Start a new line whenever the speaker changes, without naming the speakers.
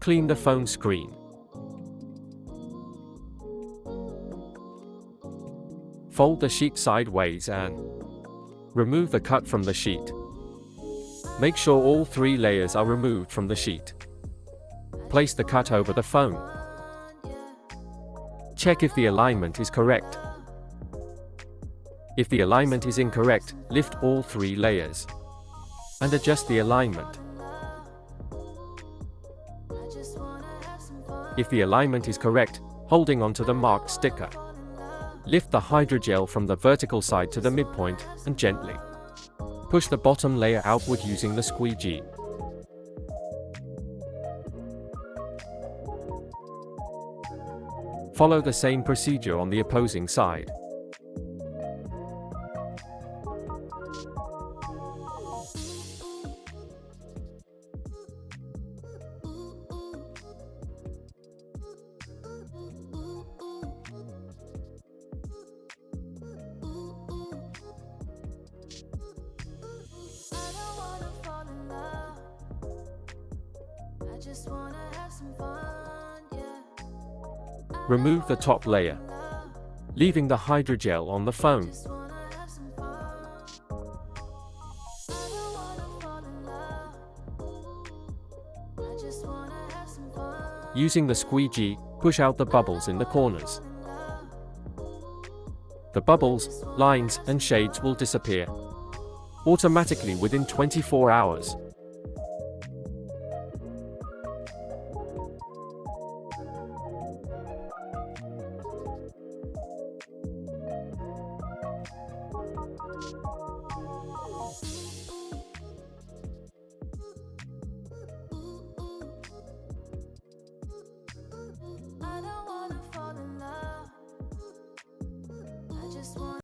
Clean the phone screen. Fold the sheet sideways and remove the cut from the sheet. Make sure all 3 layers are removed from the sheet. Place the cut over the phone. Check if the alignment is correct. If the alignment is incorrect, lift all 3 layers and adjust the alignment. If the alignment is correct, holding onto the marked sticker, lift the hydrogel from the vertical side to the midpoint and gently push the bottom layer outward using the squeegee. Follow the same procedure on the opposing side. Remove the top layer, leaving the hydrogel on the phone. Using the squeegee, push out the bubbles in the corners. The bubbles, lines, and shades will disappear automatically within 24 hours.